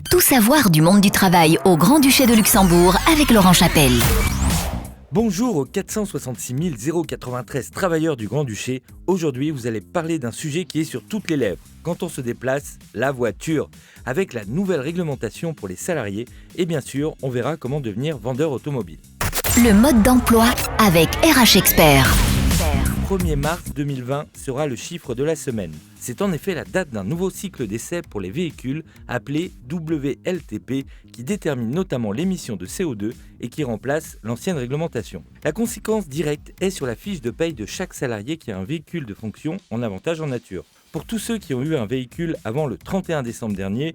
Tout savoir du monde du travail au Grand-Duché de Luxembourg avec Laurent Chapelle. Bonjour aux 466 093 travailleurs du Grand-Duché. Aujourd'hui, vous allez parler d'un sujet qui est sur toutes les lèvres. Quand on se déplace, la voiture. Avec la nouvelle réglementation pour les salariés et bien sûr, on verra comment devenir vendeur automobile. Le mode d'emploi avec RH Expert. 1er mars 2020 sera le chiffre de la semaine. C'est en effet la date d'un nouveau cycle d'essai pour les véhicules appelé WLTP qui détermine notamment l'émission de CO2 et qui remplace l'ancienne réglementation. La conséquence directe est sur la fiche de paye de chaque salarié qui a un véhicule de fonction en avantage en nature. Pour tous ceux qui ont eu un véhicule avant le 31 décembre dernier,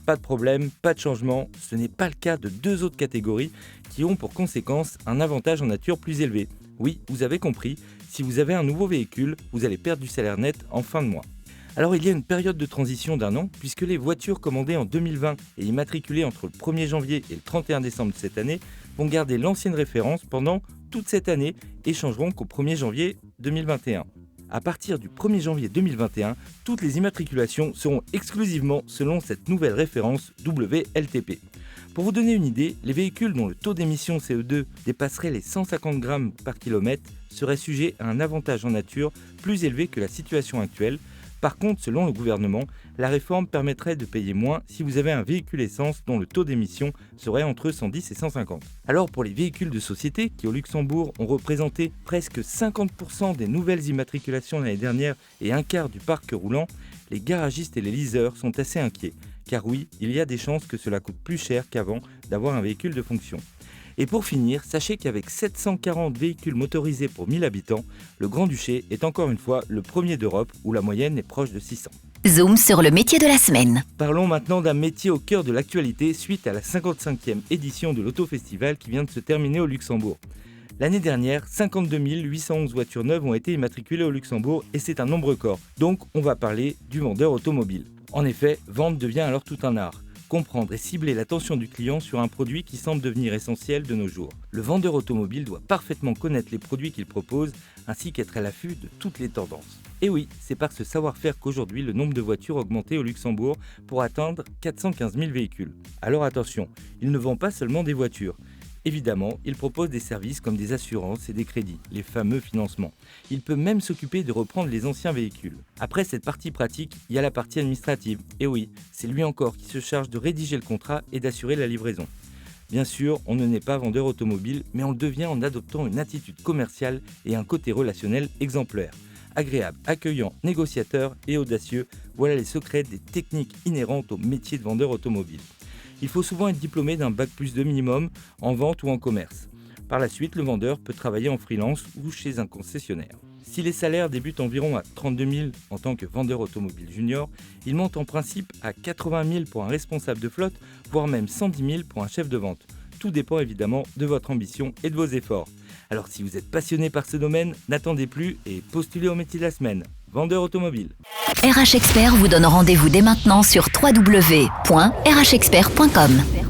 pas de problème, pas de changement, ce n'est pas le cas de deux autres catégories qui ont pour conséquence un avantage en nature plus élevé. Oui, vous avez compris, si vous avez un nouveau véhicule, vous allez perdre du salaire net en fin de mois. Alors il y a une période de transition d'un an, puisque les voitures commandées en 2020 et immatriculées entre le 1er janvier et le 31 décembre de cette année vont garder l'ancienne référence pendant toute cette année et changeront qu'au 1er janvier 2021. À partir du 1er janvier 2021, toutes les immatriculations seront exclusivement selon cette nouvelle référence WLTP. Pour vous donner une idée, les véhicules dont le taux d'émission CO2 dépasserait les 150 grammes par kilomètre seraient sujets à un avantage en nature plus élevé que la situation actuelle. Par contre, selon le gouvernement, la réforme permettrait de payer moins si vous avez un véhicule essence dont le taux d'émission serait entre 110 et 150. Alors pour les véhicules de société qui au Luxembourg ont représenté presque 50% des nouvelles immatriculations l'année dernière et un quart du parc roulant, les garagistes et les leaseurs sont assez inquiets. Car oui, il y a des chances que cela coûte plus cher qu'avant d'avoir un véhicule de fonction. Et pour finir, sachez qu'avec 740 véhicules motorisés pour 1000 habitants, le Grand-Duché est encore une fois le premier d'Europe où la moyenne est proche de 600. Zoom sur le métier de la semaine. Parlons maintenant d'un métier au cœur de l'actualité suite à la 55e édition de l'Auto-Festival qui vient de se terminer au Luxembourg. L'année dernière, 52 811 voitures neuves ont été immatriculées au Luxembourg et c'est un nombre record. Donc on va parler du vendeur automobile. En effet, vendre devient alors tout un art. Comprendre et cibler l'attention du client sur un produit qui semble devenir essentiel de nos jours. Le vendeur automobile doit parfaitement connaître les produits qu'il propose ainsi qu'être à l'affût de toutes les tendances. Et oui, c'est par ce savoir-faire qu'aujourd'hui le nombre de voitures a augmenté au Luxembourg pour atteindre 415 000 véhicules. Alors attention, il ne vend pas seulement des voitures. Évidemment, il propose des services comme des assurances et des crédits, les fameux financements. Il peut même s'occuper de reprendre les anciens véhicules. Après cette partie pratique, il y a la partie administrative. Et oui, c'est lui encore qui se charge de rédiger le contrat et d'assurer la livraison. Bien sûr, on ne naît pas vendeur automobile, mais on le devient en adoptant une attitude commerciale et un côté relationnel exemplaire. Agréable, accueillant, négociateur et audacieux, voilà les secrets des techniques inhérentes au métier de vendeur automobile. Il faut souvent être diplômé d'un bac+2 minimum en vente ou en commerce. Par la suite, le vendeur peut travailler en freelance ou chez un concessionnaire. Si les salaires débutent environ à 32 000 en tant que vendeur automobile junior, ils montent en principe à 80 000 pour un responsable de flotte, voire même 110 000 pour un chef de vente. Tout dépend évidemment de votre ambition et de vos efforts. Alors si vous êtes passionné par ce domaine, n'attendez plus et postulez au métier de la semaine. Vendeur automobile. RH Expert vous donne rendez-vous dès maintenant sur www.rhexpert.com.